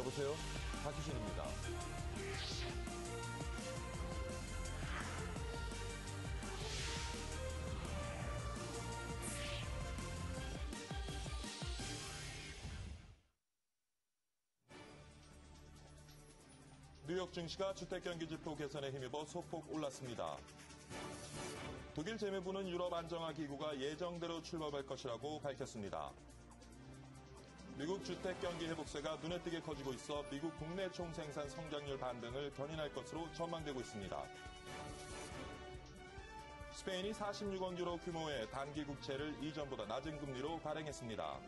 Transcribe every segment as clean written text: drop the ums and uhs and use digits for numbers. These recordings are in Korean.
여보세요? 박희신입니다. 뉴욕 증시가 주택경기지표 개선에 힘입어 소폭 올랐습니다. 독일 재무부는 유럽 안정화기구가 예정대로 출범할 것이라고 밝혔습니다. 미국 주택경기 회복세가 눈에 띄게 커지고 있어 미국 국내 총생산 성장률 반등을 견인할 것으로 전망되고 있습니다. 스페인이 46억 유로 규모의 단기 국채를 이전보다 낮은 금리로 발행했습니다.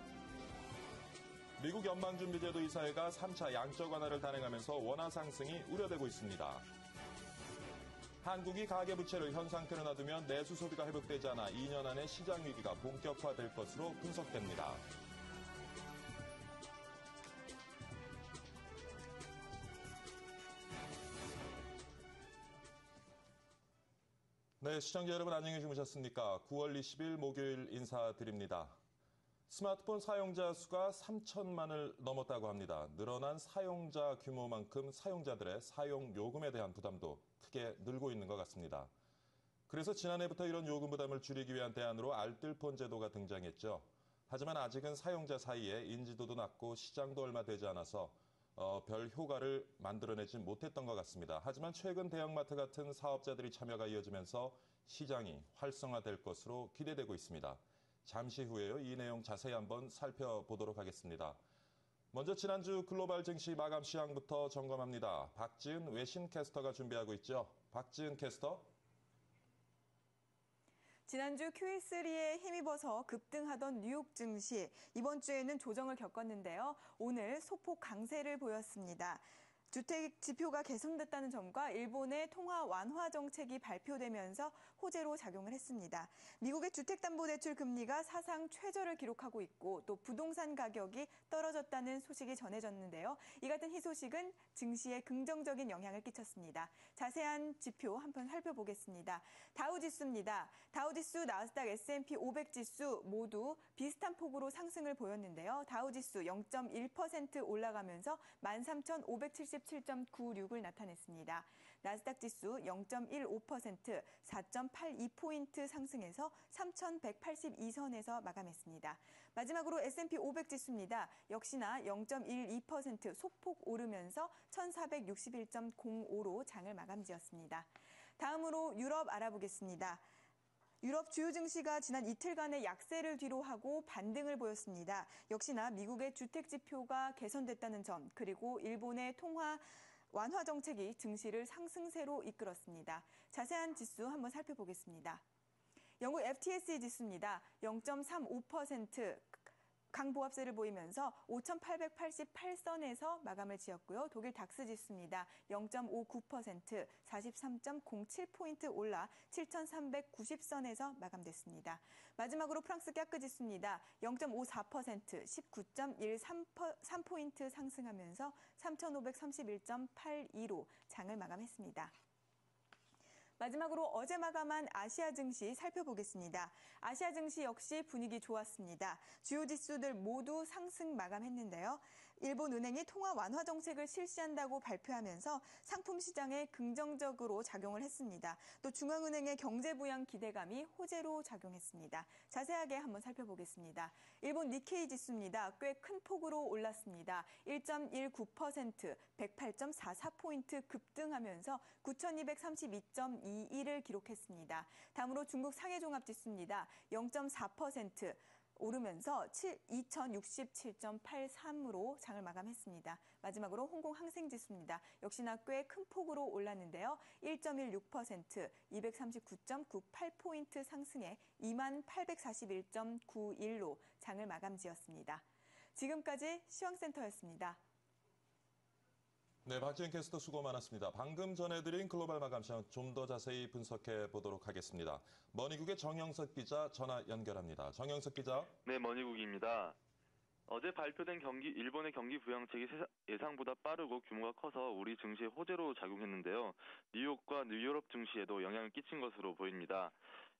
미국 연방준비제도 이사회가 3차 양적 완화를 단행하면서 원화 상승이 우려되고 있습니다. 한국이 가계부채를 현 상태로 놔두면 내수 소비가 회복되지 않아 2년 안에 시장 위기가 본격화될 것으로 분석됩니다. 네, 시청자 여러분 안녕히 주무셨습니까? 9월 20일 목요일 인사드립니다. 스마트폰 사용자 수가 3천만을 넘었다고 합니다. 늘어난 사용자 규모만큼 사용자들의 사용 요금에 대한 부담도 크게 늘고 있는 것 같습니다. 그래서 지난해부터 이런 요금 부담을 줄이기 위한 대안으로 알뜰폰 제도가 등장했죠. 하지만 아직은 사용자 사이에 인지도도 낮고 시장도 얼마 되지 않아서 별 효과를 만들어내지 못했던 것 같습니다. 하지만 최근 대형마트 같은 사업자들이 참여가 이어지면서 시장이 활성화될 것으로 기대되고 있습니다. 잠시 후에요. 이 내용 자세히 한번 살펴보도록 하겠습니다. 먼저 지난주 글로벌 증시 마감 시황부터 점검합니다. 박지은 외신 캐스터가 준비하고 있죠. 박지은 캐스터. 지난주 QE3에 힘입어서 급등하던 뉴욕 증시, 이번 주에는 조정을 겪었는데요. 오늘 소폭 강세를 보였습니다. 주택 지표가 개선됐다는 점과 일본의 통화 완화 정책이 발표되면서 호재로 작용을 했습니다. 미국의 주택담보대출 금리가 사상 최저를 기록하고 있고 또 부동산 가격이 떨어졌다는 소식이 전해졌는데요. 이 같은 희소식은 증시에 긍정적인 영향을 끼쳤습니다. 자세한 지표 한번 살펴보겠습니다. 다우지수입니다. 다우지수, 나스닥, S&P 500 지수 모두 비슷한 폭으로 상승을 보였는데요. 다우지수 0.1% 올라가면서 13,577.96을 나타냈습니다. 나스닥 지수 0.15%, 4.82포인트 상승해서 3,182선에서 마감했습니다. 마지막으로 S&P 500 지수입니다. 역시나 0.12% 소폭 오르면서 1,461.05로 장을 마감지었습니다. 다음으로 유럽 알아보겠습니다. 유럽 주요 증시가 지난 이틀간의 약세를 뒤로하고 반등을 보였습니다. 역시나 미국의 주택 지표가 개선됐다는 점, 그리고 일본의 통화 완화 정책이 증시를 상승세로 이끌었습니다. 자세한 지수 한번 살펴보겠습니다. 영국 FTSE 지수입니다. 0.35%. 강보합세를 보이면서 5,888선에서 마감을 지었고요. 독일 닥스 지수입니다. 0.59%, 43.07포인트 올라 7,390선에서 마감됐습니다. 마지막으로 프랑스 깍그 지수입니다. 0.54%, 19.13포인트 상승하면서 3,531.82로 장을 마감했습니다. 마지막으로 어제 마감한 아시아 증시 살펴보겠습니다. 아시아 증시 역시 분위기 좋았습니다. 주요 지수들 모두 상승 마감했는데요. 일본은행이 통화 완화 정책을 실시한다고 발표하면서 상품 시장에 긍정적으로 작용을 했습니다. 또 중앙은행의 경제 부양 기대감이 호재로 작용했습니다. 자세하게 한번 살펴보겠습니다. 일본 니케이 지수입니다. 꽤 큰 폭으로 올랐습니다. 1.19%, 108.44포인트 급등하면서 9,232.21을 기록했습니다. 다음으로 중국 상해종합지수입니다. 0.4%, 오르면서 2,067.83으로 장을 마감했습니다. 마지막으로 홍콩 항생지수입니다. 역시나 꽤 큰 폭으로 올랐는데요. 1.16%, 239.98포인트 상승해 2841.91로 장을 마감지었습니다. 지금까지 시황센터였습니다. 네, 박지은 캐스터 수고 많았습니다. 방금 전해드린 글로벌 마감 시황 좀 더 자세히 분석해 보도록 하겠습니다. 머니국의 정영석 기자 전화 연결합니다. 정영석 기자. 네, 머니국입니다. 어제 발표된 일본의 경기 부양책이 예상보다 빠르고 규모가 커서 우리 증시에 호재로 작용했는데요. 뉴욕과 유럽 증시에도 영향을 끼친 것으로 보입니다.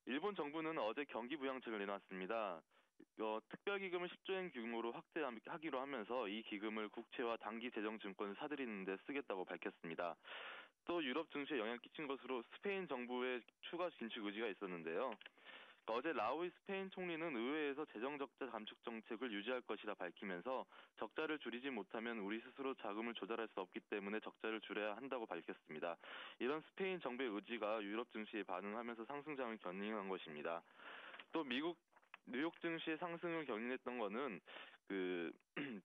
일본 정부는 어제 경기 부양책을 내놨습니다. 특별기금을 10조 엔 규모로 확대하기로 하면서 이 기금을 국채와 단기 재정증권을 사들이는 데 쓰겠다고 밝혔습니다. 또 유럽 증시에 영향을 끼친 것으로 스페인 정부의 추가 긴축 의지가 있었는데요. 어제 라우이 스페인 총리는 의회에서 재정적자 감축 정책을 유지할 것이라 밝히면서 적자를 줄이지 못하면 우리 스스로 자금을 조달할 수 없기 때문에 적자를 줄여야 한다고 밝혔습니다. 이런 스페인 정부의 의지가 유럽 증시에 반응하면서 상승장을 견인한 것입니다. 또 미국 뉴욕 증시의 상승을 견인했던 거는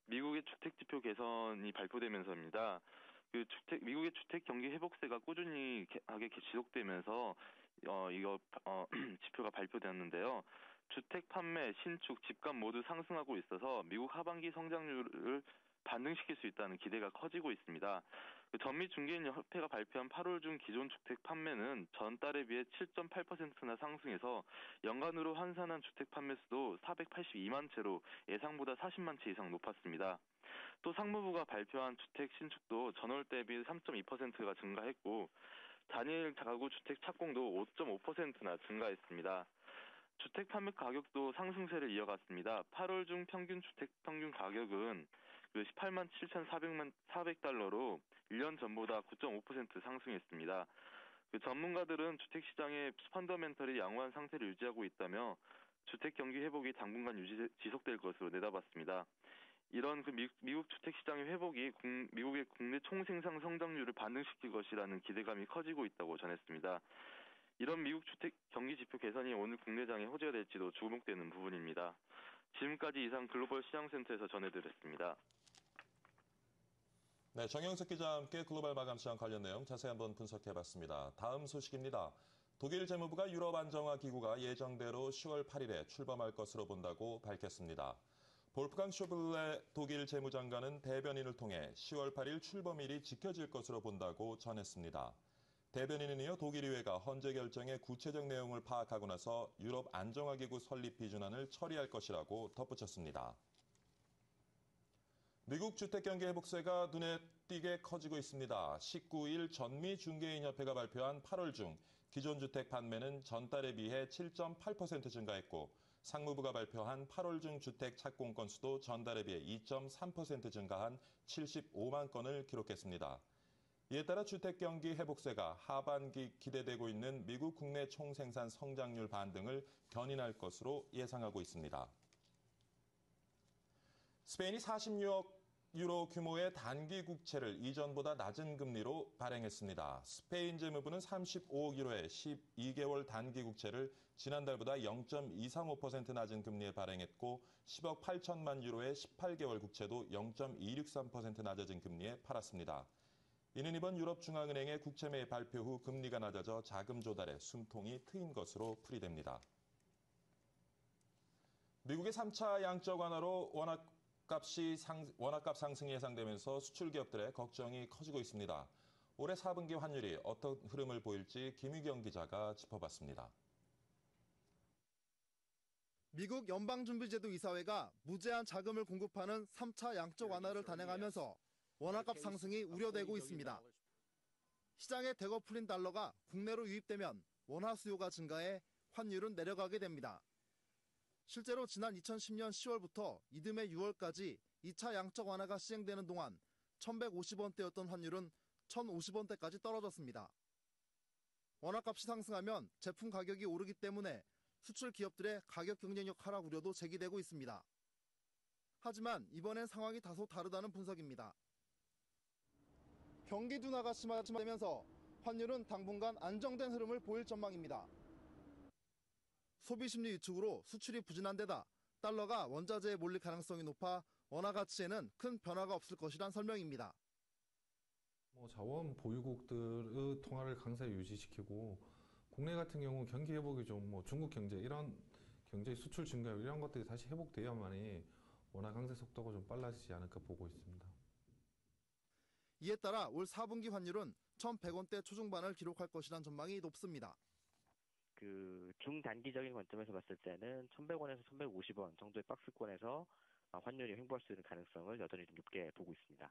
미국의 주택 지표 개선이 발표되면서입니다. 미국의 주택 경기 회복세가 꾸준히 하게 지속되면서 지표가 발표되었는데요. 주택 판매, 신축, 집값 모두 상승하고 있어서 미국 하반기 성장률을 반등시킬 수 있다는 기대가 커지고 있습니다. 전미중개인협회가 발표한 8월 중 기존 주택 판매는 전달에 비해 7.8%나 상승해서 연간으로 환산한 주택 판매 수도 482만 채로 예상보다 40만 채 이상 높았습니다. 또 상무부가 발표한 주택 신축도 전월 대비 3.2%가 증가했고 단일 가구 주택 착공도 5.5%나 증가했습니다. 주택 판매 가격도 상승세를 이어갔습니다. 8월 중 평균 주택 평균 가격은 18만 7,400달러로 1년 전보다 9.5% 상승했습니다. 전문가들은 주택 시장의 펀더멘털이 양호한 상태를 유지하고 있다며 주택 경기 회복이 당분간 지속될 것으로 내다봤습니다. 이런 미국 주택 시장의 회복이 미국의 국내 총생산 성장률을 반등시킬 것이라는 기대감이 커지고 있다고 전했습니다. 이런 미국 주택 경기 지표 개선이 오늘 국내장에 호재가 될지도 주목되는 부분입니다. 지금까지 이상 글로벌 시장센터에서 전해드렸습니다. 네, 정영석 기자와 함께 글로벌 마감 시장 관련 내용 자세히 한번 분석해봤습니다. 다음 소식입니다. 독일 재무부가 유럽 안정화 기구가 예정대로 10월 8일에 출범할 것으로 본다고 밝혔습니다. 볼프강 쇼블레 독일 재무장관은 대변인을 통해 10월 8일 출범일이 지켜질 것으로 본다고 전했습니다. 대변인은 이어 독일의회가 헌재 결정의 구체적 내용을 파악하고 나서 유럽 안정화기구 설립 비준안을 처리할 것이라고 덧붙였습니다. 미국 주택경기 회복세가 눈에 띄게 커지고 있습니다. 19일 전미중개인협회가 발표한 8월 중 기존 주택 판매는 전달에 비해 7.8% 증가했고 상무부가 발표한 8월 중 주택 착공 건수도 전달에 비해 2.3% 증가한 75만 건을 기록했습니다. 이에 따라 주택경기 회복세가 하반기 기대되고 있는 미국 국내 총생산 성장률 반등을 견인할 것으로 예상하고 있습니다. 스페인이 46억 유로 규모의 단기 국채를 이전보다 낮은 금리로 발행했습니다. 스페인 재무부는 35억 유로의 12개월 단기 국채를 지난달보다 0.235% 낮은 금리에 발행했고 10억 8천만 유로의 18개월 국채도 0.263% 낮아진 금리에 팔았습니다. 이는 이번 유럽중앙은행의 국채 매입 발표 후 금리가 낮아져 자금 조달에 숨통이 트인 것으로 풀이됩니다. 미국의 3차 양적 완화로 원화값 상승이 예상되면서 수출 기업들의 걱정이 커지고 있습니다. 올해 4분기 환율이 어떤 흐름을 보일지 김유경 기자가 짚어봤습니다. 미국 연방준비제도 이사회가 무제한 자금을 공급하는 3차 양적 완화를 단행하면서 원화값 상승이 우려되고 있습니다. 시장에 대거 풀린 달러가 국내로 유입되면 원화 수요가 증가해 환율은 내려가게 됩니다. 실제로 지난 2010년 10월부터 이듬해 6월까지 2차 양적 완화가 시행되는 동안 1,150원대였던 환율은 1,050원대까지 떨어졌습니다. 원화값이 상승하면 제품 가격이 오르기 때문에 수출 기업들의 가격 경쟁력 하락 우려도 제기되고 있습니다. 하지만 이번엔 상황이 다소 다르다는 분석입니다. 경기 둔화가 심화되면서 환율은 당분간 안정된 흐름을 보일 전망입니다. 소비 심리 위축으로 수출이 부진한 데다 달러가 원자재에 몰릴 가능성이 높아 원화 가치에는 큰 변화가 없을 것이란 설명입니다. 자원 보유국들의 통화를 강세에 유지시키고 국내 같은 경우 경기 회복이 좀 중국 경제 이런 경제 수출 증가 이런 것들이 다시 회복돼야만이 원화 강세 속도가 좀 빨라지지 않을까 보고 있습니다. 이에 따라 올 4분기 환율은 1,100원대 초중반을 기록할 것이란 전망이 높습니다. 중단기적인 관점에서 봤을 때는 1,100원에서 1,150원 정도의 박스권에서 환율이 횡보할 수 있는 가능성을 여전히 좀 높게 보고 있습니다.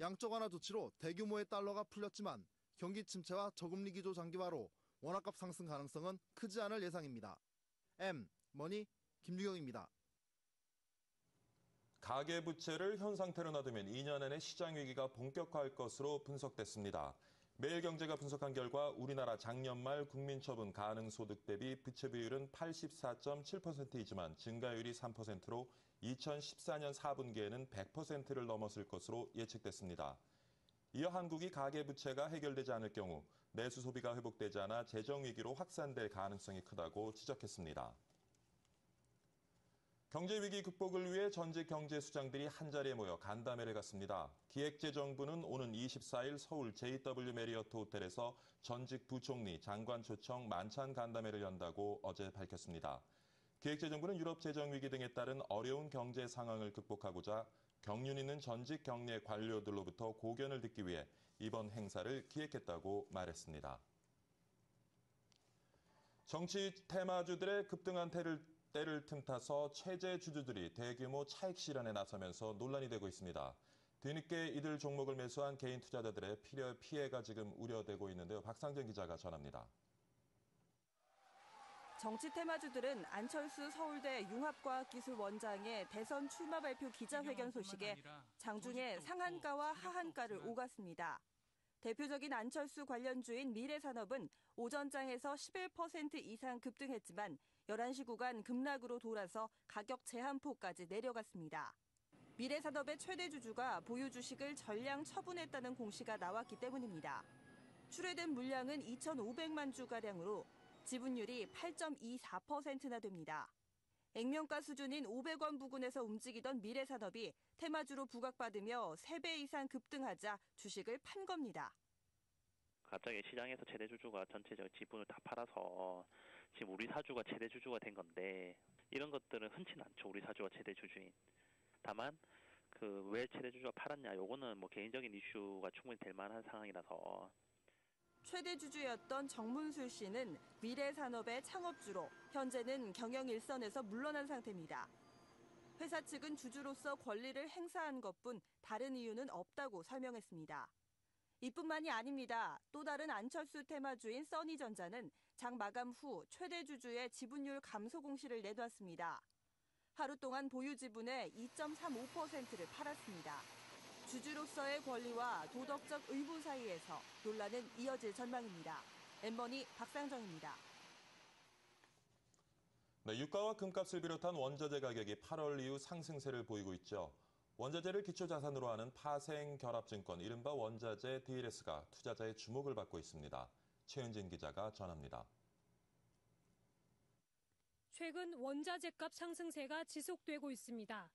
양적 완화 조치로 대규모의 달러가 풀렸지만 경기 침체와 저금리 기조 장기화로 원화값 상승 가능성은 크지 않을 예상입니다. 머니 김유경입니다. 가계부채를 현 상태로 놔두면 2년 안에 시장 위기가 본격화할 것으로 분석됐습니다. 매일경제가 분석한 결과 우리나라 작년 말 국민처분 가능소득 대비 부채 비율은 84.7%이지만 증가율이 3%로 2014년 4분기에는 100%를 넘었을 것으로 예측됐습니다. 이어 한국이 가계부채가 해결되지 않을 경우 내수 소비가 회복되지 않아 재정위기로 확산될 가능성이 크다고 지적했습니다. 경제위기 극복을 위해 전직 경제수장들이 한자리에 모여 간담회를 갖습니다. 기획재정부는 오는 24일 서울 JW 메리어트 호텔에서 전직 부총리, 장관 초청 만찬 간담회를 연다고 어제 밝혔습니다. 기획재정부는 유럽 재정위기 등에 따른 어려운 경제 상황을 극복하고자 경륜 있는 전직 경례 관료들로부터 고견을 듣기 위해 이번 행사를 기획했다고 말했습니다. 정치 테마주들의 급등한 때를 틈타서 최재 주주들이 대규모 차익 실현에 나서면서 논란이 되고 있습니다. 뒤늦게 이들 종목을 매수한 개인 투자자들의 피해가 지금 우려되고 있는데요. 박상정 기자가 전합니다. 정치 테마주들은 안철수 서울대 융합과학기술 원장의 대선 출마 발표 기자회견 소식에 장중에 상한가와 하한가를 오갔습니다. 대표적인 안철수 관련주인 미래산업은 오전장에서 11% 이상 급등했지만 11시 구간 급락으로 돌아서 가격 제한폭까지 내려갔습니다. 미래산업의 최대 주주가 보유 주식을 전량 처분했다는 공시가 나왔기 때문입니다. 출회된 물량은 2,500만 주가량으로 지분율이 8.24%나 됩니다. 액면가 수준인 500원 부근에서 움직이던 미래산업이 테마주로 부각받으며 3배 이상 급등하자 주식을 판 겁니다. 갑자기 시장에서 최대 주주가 전체적 지분을 다 팔아서 지금 우리 사주가 최대 주주가 된 건데 이런 것들은 흔치는 않죠. 우리 사주가 최대 주주인. 다만 왜 최대 주주가 팔았냐 요거는 뭐 개인적인 이슈가 충분히 될 만한 상황이라서. 최대 주주였던 정문술 씨는 미래산업의 창업주로 현재는 경영 일선에서 물러난 상태입니다. 회사 측은 주주로서 권리를 행사한 것뿐 다른 이유는 없다고 설명했습니다. 이뿐만이 아닙니다. 또 다른 안철수 테마주인 써니전자는 장 마감 후 최대 주주의 지분율 감소 공시를 내놨습니다. 하루 동안 보유 지분의 2.35%를 팔았습니다. 주주로서의 권리와 도덕적 의무 사이에서 논란은 이어질 전망입니다. N번이 박상정입니다. 네, 유가와 금값을 비롯한 원자재 가격이 8월 이후 상승세를 보이고 있죠. 원자재를 기초자산으로 하는 파생결합증권, 이른바 원자재 DLS가 투자자의 주목을 받고 있습니다. 최은진 기자가 전합니다. 최근 원자재값 상승세가 지속되고 있습니다.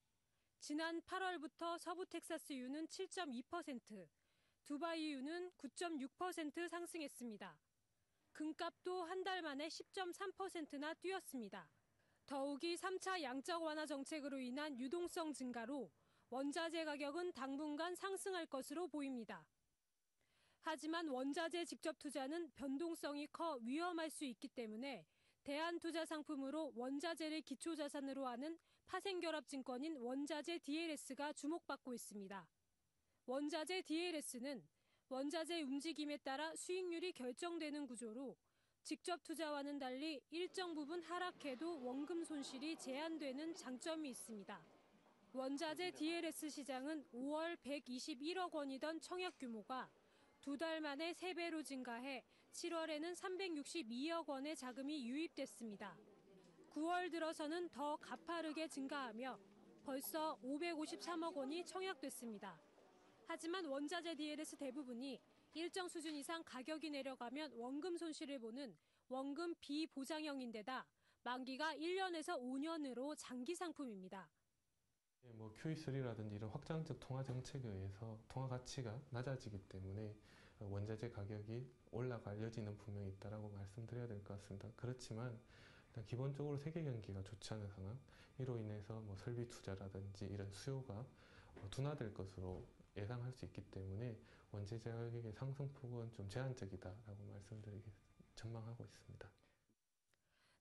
지난 8월부터 서부 텍사스유는 7.2%, 두바이유는 9.6% 상승했습니다. 금값도 한 달 만에 10.3%나 뛰었습니다. 더욱이 3차 양적 완화 정책으로 인한 유동성 증가로 원자재 가격은 당분간 상승할 것으로 보입니다. 하지만 원자재 직접 투자는 변동성이 커 위험할 수 있기 때문에 대안투자 상품으로 원자재를 기초자산으로 하는 파생결합증권인 원자재 DLS가 주목받고 있습니다. 원자재 DLS는 원자재 움직임에 따라 수익률이 결정되는 구조로 직접 투자와는 달리 일정 부분 하락해도 원금 손실이 제한되는 장점이 있습니다. 원자재 DLS 시장은 5월 121억 원이던 청약 규모가 2달 만에 3배로 증가해 7월에는 362억 원의 자금이 유입됐습니다. 9월 들어서는 더 가파르게 증가하며 벌써 553억 원이 청약됐습니다. 하지만 원자재 DLS 대부분이 일정 수준 이상 가격이 내려가면 원금 손실을 보는 원금 비보장형인데다 만기가 1년에서 5년으로 장기 상품입니다. QE3라든지 이런 확장적 통화 정책에 의해서 통화 가치가 낮아지기 때문에 원자재 가격이 올라갈 여지는 분명히 있다라고 말씀드려야 될 것 같습니다. 그렇지만 일단 기본적으로 세계 경기가 좋지 않은 상황, 이로 인해서 설비 투자라든지 이런 수요가 둔화될 것으로 예상할 수 있기 때문에 원자재 가격의 상승폭은 좀 제한적이다라고 전망하고 있습니다.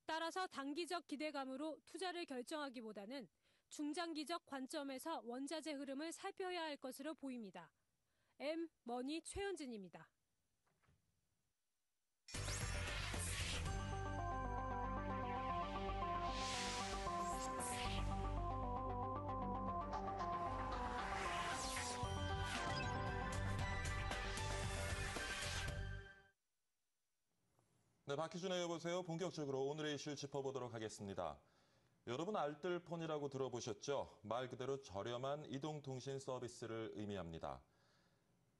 따라서 단기적 기대감으로 투자를 결정하기보다는 중장기적 관점에서 원자재 흐름을 살펴야 할 것으로 보입니다. M머니 최은진입니다. 네, 박희준의 여보세요. 본격적으로 오늘의 이슈를 짚어보도록 하겠습니다. 여러분 알뜰폰이라고 들어보셨죠? 말 그대로 저렴한 이동통신 서비스를 의미합니다.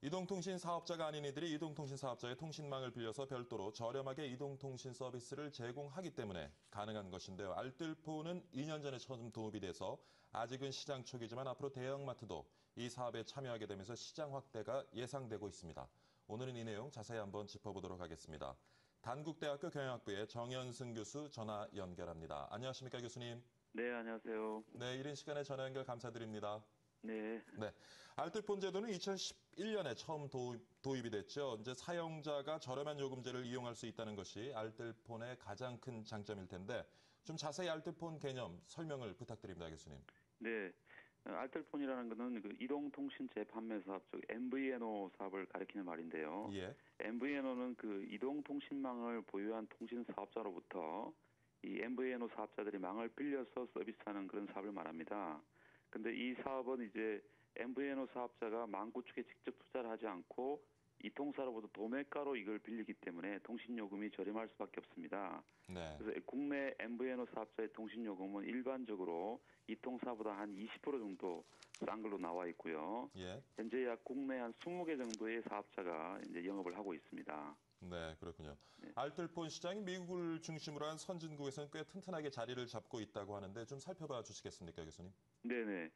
이동통신 사업자가 아닌 이들이 이동통신 사업자의 통신망을 빌려서 별도로 저렴하게 이동통신 서비스를 제공하기 때문에 가능한 것인데요. 알뜰폰은 2년 전에 처음 도입이 돼서 아직은 시장 초기지만 앞으로 대형마트도 이 사업에 참여하게 되면서 시장 확대가 예상되고 있습니다. 오늘은 이 내용 자세히 한번 짚어보도록 하겠습니다. 단국대학교 경영학부의 정현승 교수 전화 연결합니다. 안녕하십니까, 교수님? 네, 안녕하세요. 네, 이른 시간에 전화 연결 감사드립니다. 네. 네, 알뜰폰 제도는 2011년에 처음 도입이 됐죠. 이제 사용자가 저렴한 요금제를 이용할 수 있다는 것이 알뜰폰의 가장 큰 장점일 텐데 좀 자세히 알뜰폰 개념 설명을 부탁드립니다, 교수님. 네. 알뜰폰이라는 것은 그 이동통신 재판매 사업 즉 MVNO 사업을 가리키는 말인데요. 예. MVNO는 그 이동통신망을 보유한 통신 사업자로부터 이 MVNO 사업자들이 망을 빌려서 서비스하는 그런 사업을 말합니다. 근데 이 사업은 이제 MVNO 사업자가 망 구축에 직접 투자를 하지 않고 이통사로부터 도매가로 이걸 빌리기 때문에 통신요금이 저렴할 수밖에 없습니다. 네. 그래서 국내 MVNO 사업자의 통신요금은 일반적으로 이통사보다 한 20% 정도 싼 걸로 나와 있고요. 예. 현재 약 국내 한 20개 정도의 사업자가 이제 영업을 하고 있습니다. 네, 그렇군요. 네. 알뜰폰 시장이 미국을 중심으로 한 선진국에서는 꽤 튼튼하게 자리를 잡고 있다고 하는데 좀 살펴봐 주시겠습니까, 교수님? 네네.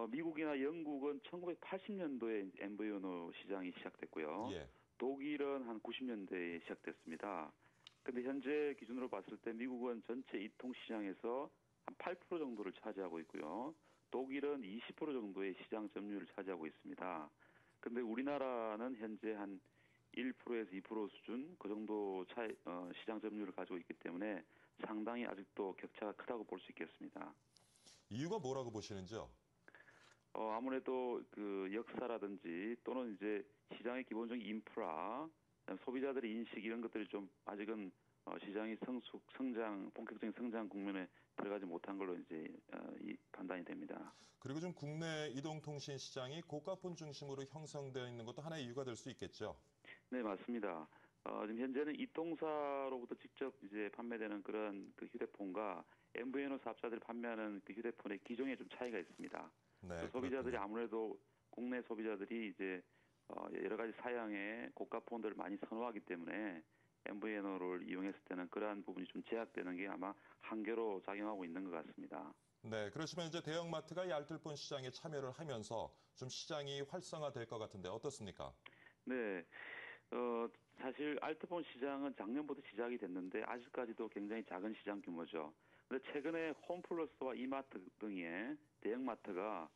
미국이나 영국은 1980년도에 MVNO 시장이 시작됐고요. 예. 독일은 한 90년대에 시작됐습니다. 근데 현재 기준으로 봤을 때 미국은 전체 이통 시장에서 한 8% 정도를 차지하고 있고요. 독일은 20% 정도의 시장 점유율을 차지하고 있습니다. 근데 우리나라는 현재 한 1%에서 2% 수준 그 정도 시장 점유율을 가지고 있기 때문에 상당히 아직도 격차가 크다고 볼 수 있겠습니다. 이유가 뭐라고 보시는지요? 아무래도 그 역사라든지 또는 이제 시장의 기본적인 인프라, 소비자들의 인식 이런 것들이 좀 아직은 시장이 본격적인 성장 국면에 들어가지 못한 걸로 이제 판단이 됩니다. 그리고 좀 국내 이동통신 시장이 고가폰 중심으로 형성되어 있는 것도 하나의 이유가 될 수 있겠죠. 네, 맞습니다. 지금 현재는 이통사로부터 직접 이제 판매되는 그런 그 휴대폰과 MVNO 사업자들이 판매하는 그 휴대폰의 기종에 좀 차이가 있습니다. 네, 소비자들이 그렇군요. 아무래도 국내 소비자들이 이제 여러 가지 사양의 고가폰들을 많이 선호하기 때문에 MVNO를 이용했을 때는 그러한 부분이 좀 제약되는 게 아마 한계로 작용하고 있는 것 같습니다. 네, 그렇지만 이제 대형마트가 이 알뜰폰 시장에 참여를 하면서 좀 시장이 활성화될 것 같은데 어떻습니까? 네. 사실 알뜰폰 시장은 작년부터 시작이 됐는데 아직까지도 굉장히 작은 시장 규모죠. 근데 최근에 홈플러스와 이마트 등의 대형마트가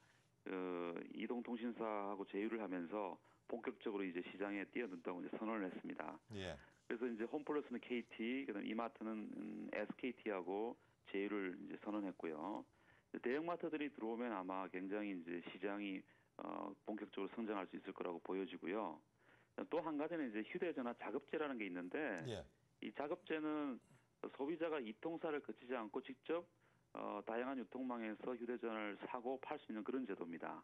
이동통신사하고 제휴를 하면서 본격적으로 이제 시장에 뛰어든다고 이제 선언을 했습니다. 예. 그래서 이제 홈플러스는 KT, 그다음 이마트는 SKT하고 제휴를 이제 선언했고요. 대형마트들이 들어오면 아마 굉장히 이제 시장이 본격적으로 성장할 수 있을 거라고 보여지고요. 또 한 가지는 이제 휴대전화 자급제라는 게 있는데 예. 이 자급제는 소비자가 이통사를 거치지 않고 직접 다양한 유통망에서 휴대전화를 사고 팔 수 있는 그런 제도입니다.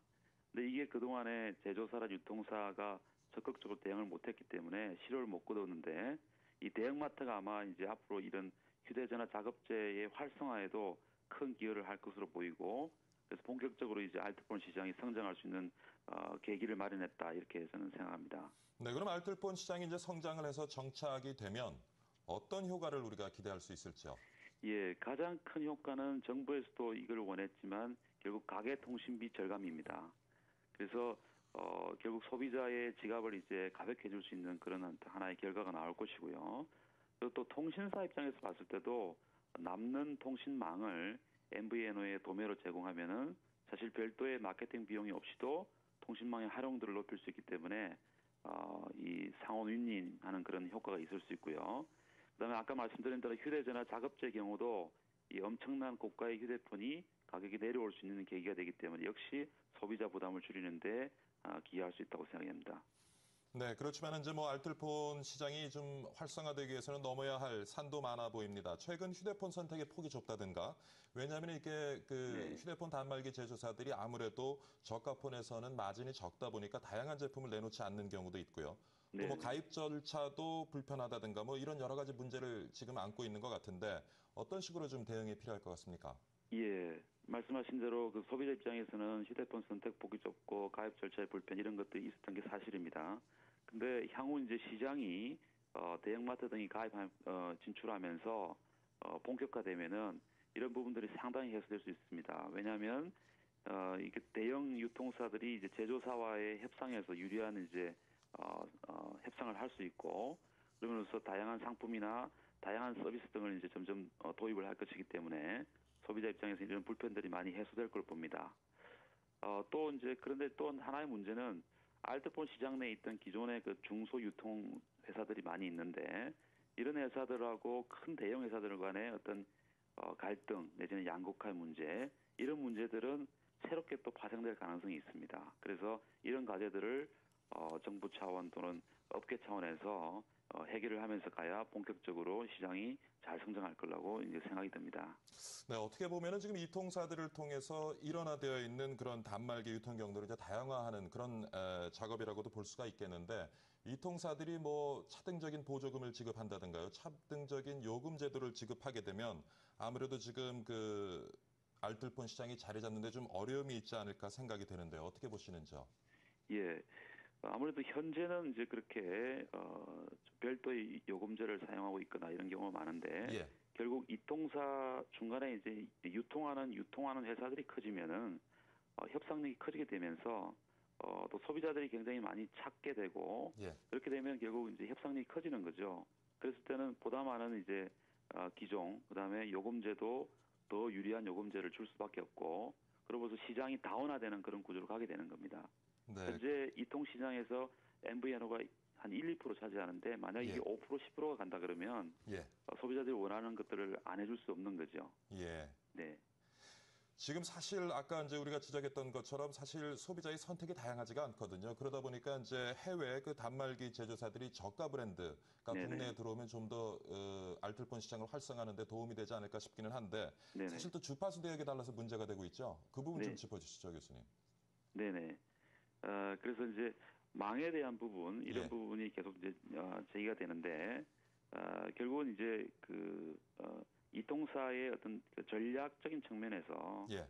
근데 이게 그동안에 제조사나 유통사가 적극적으로 대응을 못했기 때문에 실효를 못 거뒀는데 이 대형마트가 아마 이제 앞으로 이런 휴대전화 자급제의 활성화에도 큰 기여를 할 것으로 보이고 그래서 본격적으로 이제 알뜰폰 시장이 성장할 수 있는 계기를 마련했다 이렇게 저는 생각합니다. 네, 그럼 알뜰폰 시장이 이제 성장을 해서 정착이 되면 어떤 효과를 우리가 기대할 수 있을지요? 예, 가장 큰 효과는 정부에서도 이걸 원했지만 결국 가계 통신비 절감입니다. 그래서 결국 소비자의 지갑을 이제 가볍게 해줄 수 있는 그런 하나의 결과가 나올 것이고요. 그리고 또 통신사 입장에서 봤을 때도 남는 통신망을 MVNO에 도매로 제공하면은 사실 별도의 마케팅 비용이 없이도 통신망의 활용도를 높일 수 있기 때문에 이 상호 윈윈하는 그런 효과가 있을 수 있고요. 그다음에 아까 말씀드린 대로 휴대전화 자급제 경우도 이 엄청난 고가의 휴대폰이 가격이 내려올 수 있는 계기가 되기 때문에 역시 소비자 부담을 줄이는데 기여할 수 있다고 생각합니다. 네, 그렇지만 이제 뭐 알뜰폰 시장이 좀 활성화되기 위해서는 넘어야 할 산도 많아 보입니다. 최근 휴대폰 선택의 폭이 좁다든가, 왜냐하면 이게 그 휴대폰 단말기 제조사들이 아무래도 저가폰에서는 마진이 적다 보니까 다양한 제품을 내놓지 않는 경우도 있고요. 또 뭐 가입 절차도 불편하다든가 뭐 이런 여러 가지 문제를 지금 안고 있는 것 같은데 어떤 식으로 좀 대응이 필요할 것 같습니까? 예, 말씀하신 대로 그 소비자 입장에서는 휴대폰 선택폭이 좁고 가입 절차의 불편 이런 것들이 있었던 게 사실입니다. 근데 향후 이제 시장이 대형마트 등이 진출하면서 본격화되면은 이런 부분들이 상당히 해소될 수 있습니다. 왜냐하면 이게 대형 유통사들이 이제 제조사와의 협상에서 유리한 이제 협상을 할 수 있고 그러면서 다양한 상품이나 다양한 서비스 등을 이제 점점 도입을 할 것이기 때문에 소비자 입장에서 이런 불편들이 많이 해소될 걸 봅니다. 또 이제 그런데 또 하나의 문제는 알뜰폰 시장 내에 있던 기존의 그 중소 유통 회사들이 많이 있는데 이런 회사들하고 큰 대형 회사들 간의 어떤 갈등 내지는 양극화 문제 이런 문제들은 새롭게 또 파생될 가능성이 있습니다. 그래서 이런 과제들을 정부 차원 또는 업계 차원에서 해결을 하면서 가야 본격적으로 시장이 잘 성장할 거라고 이제 생각이 듭니다. 네, 어떻게 보면은 지금 이 통사들을 통해서 일원화되어 있는 그런 단말기 유통 경로를 이제 다양화하는 그런 작업이라고도 볼 수가 있겠는데 이 통사들이 뭐 차등적인 보조금을 지급한다든가요, 차등적인 요금 제도를 지급하게 되면 아무래도 지금 그 알뜰폰 시장이 자리 잡는데 좀 어려움이 있지 않을까 생각이 되는데 어떻게 보시는지요? 예. 아무래도 현재는 이제 그렇게 별도의 요금제를 사용하고 있거나 이런 경우가 많은데 예. 결국 이 통사 중간에 이제 유통하는 회사들이 커지면은 협상력이 커지게 되면서 또 소비자들이 굉장히 많이 찾게 되고 예. 그렇게 되면 결국 이제 협상력이 커지는 거죠. 그랬을 때는 보다 많은 이제 기종 그다음에 요금제도 더 유리한 요금제를 줄 수밖에 없고 그러면서 시장이 다운화되는 그런 구조로 가게 되는 겁니다. 네. 현재 이통시장에서 MVNO가 한 1, 2% 차지하는데 만약 이게 5%, 10%가 간다 그러면 예. 소비자들이 원하는 것들을 안 해줄 수 없는 거죠. 예. 네. 지금 사실 아까 이제 우리가 지적했던 것처럼 사실 소비자의 선택이 다양하지가 않거든요. 그러다 보니까 이제 해외 그 단말기 제조사들이 저가 브랜드가 네네. 국내에 들어오면 좀 더 알뜰폰 시장을 활성화하는 데 도움이 되지 않을까 싶기는 한데 네네. 사실 또 주파수 대역에 달라서 문제가 되고 있죠. 그 부분 좀 네. 짚어주시죠, 교수님. 네네. 그래서 이제 망에 대한 부분 이런 예. 부분이 계속 이제 제기가 되는데 결국은 이제 이통사의 어떤 그 전략적인 측면에서 예.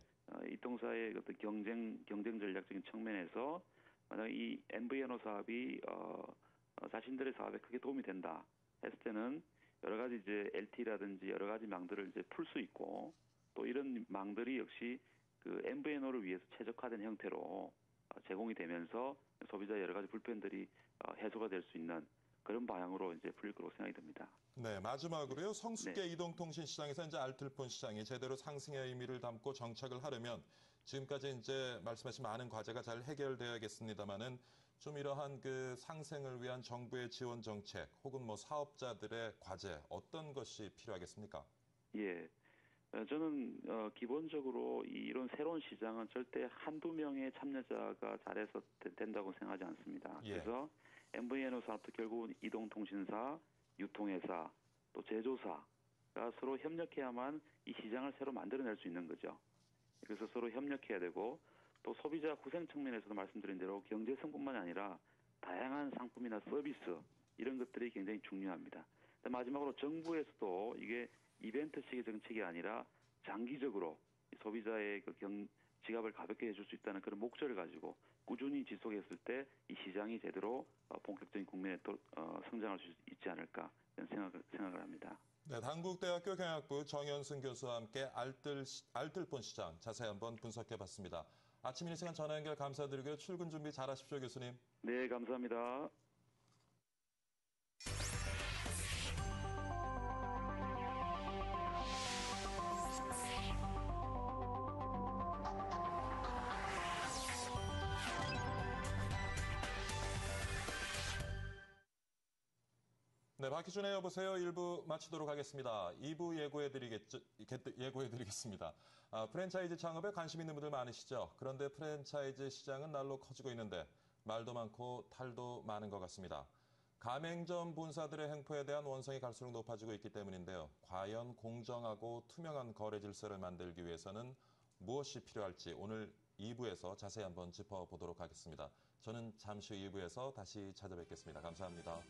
이통사의 어떤 경쟁 전략적인 측면에서 만약 이 MVNO 사업이 자신들의 사업에 크게 도움이 된다 했을 때는 여러 가지 이제 LTE라든지 여러 가지 망들을 이제 풀 수 있고 또 이런 망들이 역시 그 MVNO를 위해서 최적화된 형태로 제공이 되면서 소비자의 여러 가지 불편들이 해소가 될 수 있는 그런 방향으로 이제 풀릴 거라고 생각이 듭니다. 네, 마지막으로요. 성숙계 네. 이동통신 시장에서 이제 알뜰폰 시장이 제대로 상승의 의미를 담고 정착을 하려면 지금까지 이제 말씀하신 많은 과제가 잘 해결되어야겠습니다만은 좀 이러한 그 상생을 위한 정부의 지원 정책 혹은 뭐 사업자들의 과제 어떤 것이 필요하겠습니까? 예. 저는 기본적으로 이런 새로운 시장은 절대 한두 명의 참여자가 잘해서 된다고 생각하지 않습니다. 예. 그래서 MVNO 사업도 결국은 이동통신사, 유통회사, 또 제조사가 서로 협력해야만 이 시장을 새로 만들어낼 수 있는 거죠. 그래서 서로 협력해야 되고 또 소비자 후생 측면에서도 말씀드린 대로 경제성뿐만이 아니라 다양한 상품이나 서비스 이런 것들이 굉장히 중요합니다. 마지막으로 정부에서도 이게 이벤트식의 정책이 아니라 장기적으로 소비자의 그 지갑을 가볍게 해줄 수 있다는 그런 목적을 가지고 꾸준히 지속했을 때 이 시장이 제대로 본격적인 국면에 또 성장할 수 있지 않을까 이런 생각을 합니다. 네, 단국대학교 경영학부 정현승 교수와 함께 알뜰폰 시장 자세히 한번 분석해봤습니다. 아침 이 시간 전화 연결 감사드리고요. 출근 준비 잘하십시오, 교수님. 네, 감사합니다. 네, 박희준의 여보세요 1부 마치도록 하겠습니다. 2부 예고해드리겠습니다. 프랜차이즈 창업에 관심 있는 분들 많으시죠? 그런데 프랜차이즈 시장은 날로 커지고 있는데 말도 많고 탈도 많은 것 같습니다. 가맹점 본사들의 횡포에 대한 원성이 갈수록 높아지고 있기 때문인데요. 과연 공정하고 투명한 거래 질서를 만들기 위해서는 무엇이 필요할지 오늘 2부에서 자세히 한번 짚어보도록 하겠습니다. 저는 잠시 후 2부에서 다시 찾아뵙겠습니다. 감사합니다.